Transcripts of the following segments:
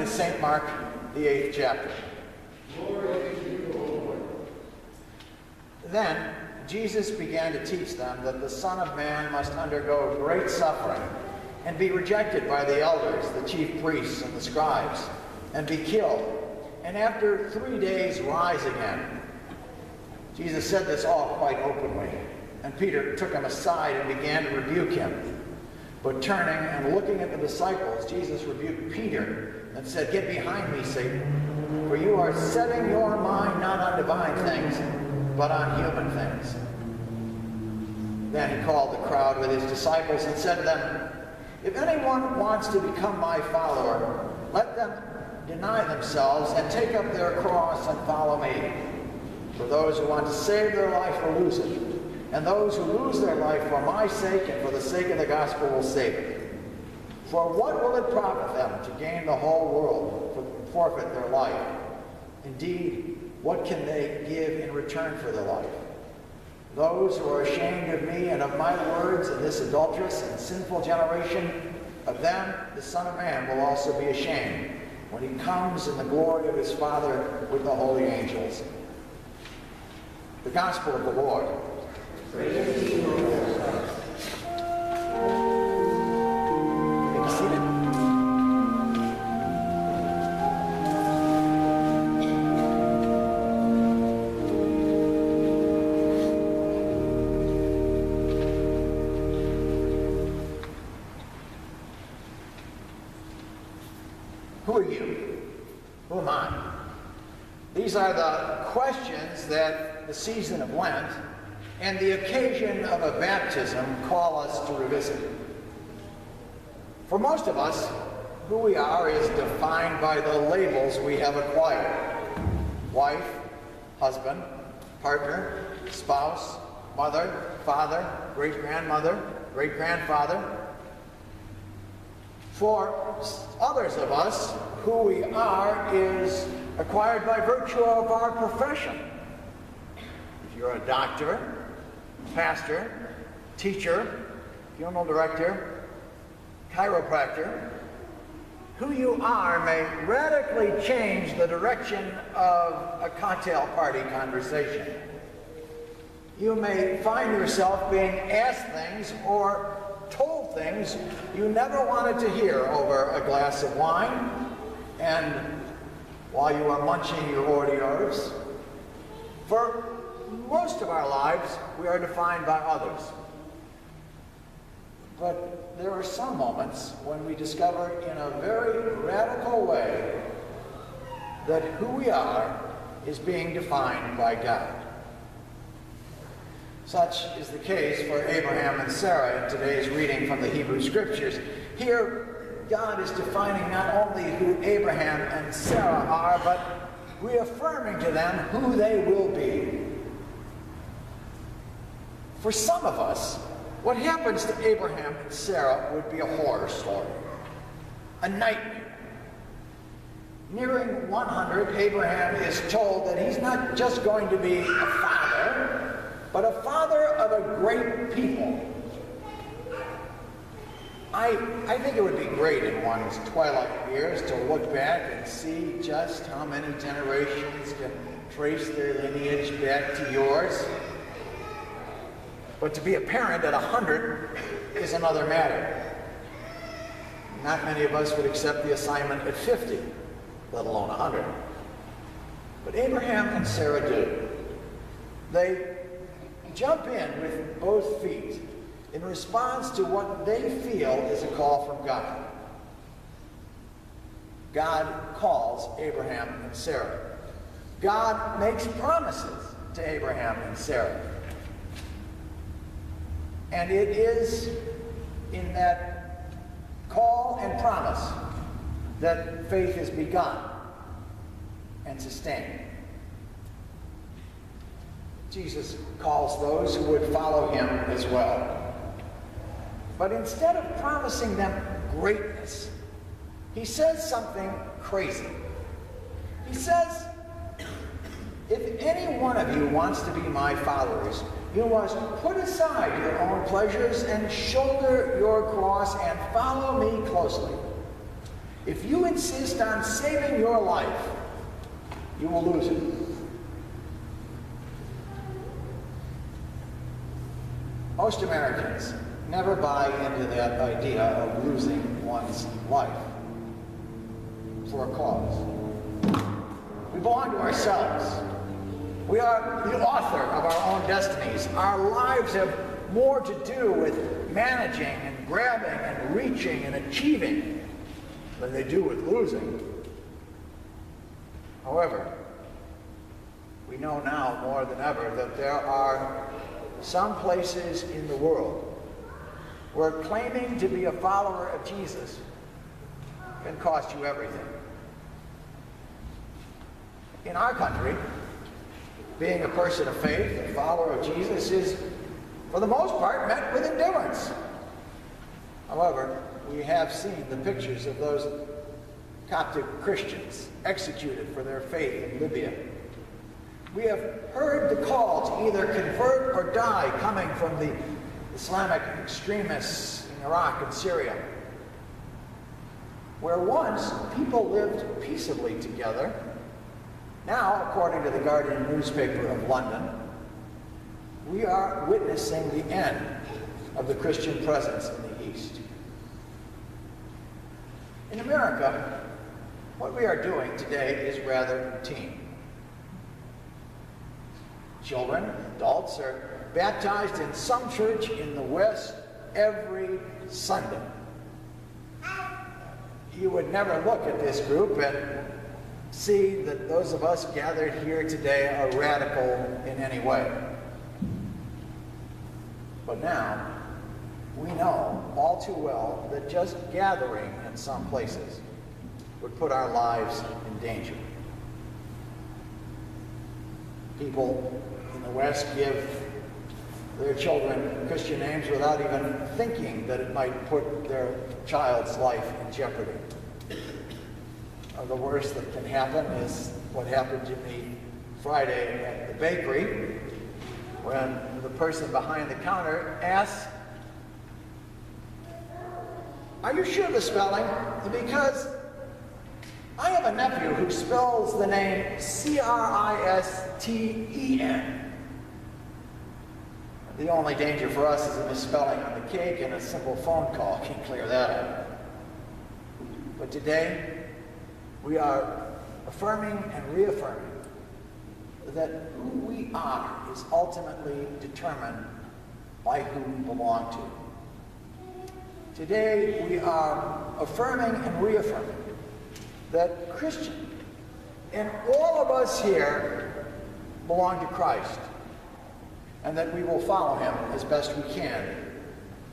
St. Mark, the 8th chapter. Glory to you, O Lord. Then Jesus began to teach them that the Son of Man must undergo great suffering and be rejected by the elders, the chief priests, and the scribes, and be killed, and after 3 days rise again. Jesus said this all quite openly, and Peter took him aside and began to rebuke him. But turning and looking at the disciples, Jesus rebuked Peter and said, "Get behind me, Satan, for you are setting your mind not on divine things, but on human things." Then he called the crowd with his disciples and said to them, "If anyone wants to become my follower, let them deny themselves and take up their cross and follow me. For those who want to save their life will lose it, and those who lose their life for my sake and for the sake of the gospel will save it. For what will it profit them to gain the whole world and forfeit their life? Indeed, what can they give in return for their life? Those who are ashamed of me and of my words in this adulterous and sinful generation, of them the Son of Man will also be ashamed when he comes in the glory of his Father with the holy angels." The Gospel of the Lord. Praise to you, O Lord. Be seated. Who are you? Who am I? These are the questions that the season of Lent and the occasion of a baptism call us to revisit. For most of us, who we are is defined by the labels we have acquired: wife, husband, partner, spouse, mother, father, great-grandmother, great-grandfather. For others of us, who we are is acquired by virtue of our profession. If you're a doctor, pastor, teacher, funeral director, chiropractor, who you are may radically change the direction of a cocktail party conversation. You may find yourself being asked things or told things you never wanted to hear over a glass of wine and while you are munching your hors d'oeuvres. For most of our lives, we are defined by others. But there are some moments when we discover in a very radical way that who we are is being defined by God. Such is the case for Abraham and Sarah in today's reading from the Hebrew Scriptures. Here, God is defining not only who Abraham and Sarah are, but reaffirming to them who they will be. For some of us, what happens to Abraham and Sarah would be a horror story, a nightmare. Nearing 100, Abraham is told that he's not just going to be a father, but a father of a great people. I think it would be great in one's twilight years to look back and see just how many generations can trace their lineage back to yours. But to be a parent at 100 is another matter. Not many of us would accept the assignment at 50, let alone 100. But Abraham and Sarah do. They jump in with both feet in response to what they feel is a call from God. God calls Abraham and Sarah. God makes promises to Abraham and Sarah. And it is in that call and promise that faith is begun and sustained. Jesus calls those who would follow him as well. But instead of promising them greatness, he says something crazy. He says, if any one of you wants to be my followers, you must put aside your own pleasures and shoulder your cross and follow me closely. If you insist on saving your life, you will lose it. Most Americans never buy into that idea of losing one's life for a cause. We belong to ourselves. We are the author of our own destinies. Our lives have more to do with managing and grabbing and reaching and achieving than they do with losing. However, we know now more than ever that there are some places in the world where claiming to be a follower of Jesus can cost you everything. In our country, being a person of faith, a follower of Jesus, is, for the most part, met with indifference. However, we have seen the pictures of those Coptic Christians executed for their faith in Libya. We have heard the call to either convert or die coming from the Islamic extremists in Iraq and Syria, where once people lived peaceably together. Now, according to the Guardian newspaper of London, we are witnessing the end of the Christian presence in the East. In America, what we are doing today is rather routine. Children, adults are baptized in some church in the West every Sunday. You would never look at this group and see that those of us gathered here today are radical in any way. But now, we know all too well that just gathering in some places would put our lives in danger. People in the West give their children Christian names without even thinking that it might put their child's life in jeopardy. The worst that can happen is what happened to me Friday at the bakery, when the person behind the counter asked, "Are you sure the spelling? Because I have a nephew who spells the name Christen. The only danger for us is a misspelling on the cake, and a simple phone call can clear that up. But today, we are affirming and reaffirming that who we are is ultimately determined by who we belong to. Today, we are affirming and reaffirming that Christian and all of us here belong to Christ, and that we will follow him as best we can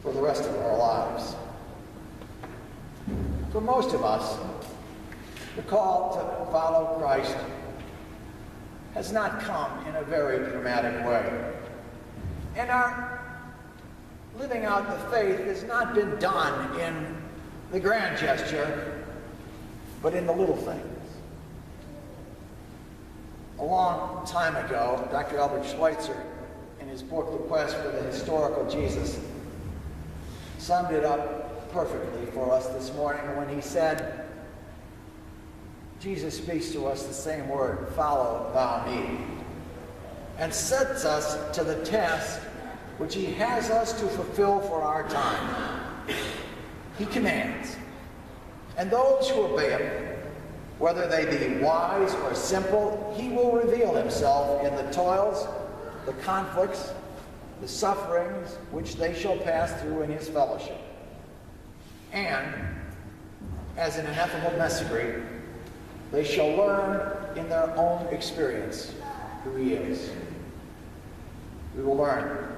for the rest of our lives. For most of us, the call to follow Christ has not come in a very dramatic way. And our living out the faith has not been done in the grand gesture, but in the little things. A long time ago, Dr. Albert Schweitzer, in his book, The Quest for the Historical Jesus, summed it up perfectly for us this morning when he said, Jesus speaks to us the same word, follow thou me, and sets us to the task which he has us to fulfill for our time. He commands, and those who obey him, whether they be wise or simple, he will reveal himself in the toils, the conflicts, the sufferings which they shall pass through in his fellowship. And, as an ineffable mystery, they shall learn in their own experience who he is. We will learn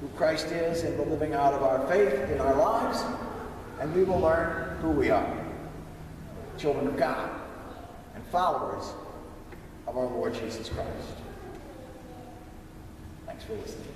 who Christ is in the living out of our faith in our lives, and we will learn who we are, children of God and followers of our Lord Jesus Christ. Thanks for listening.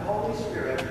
Holy Spirit,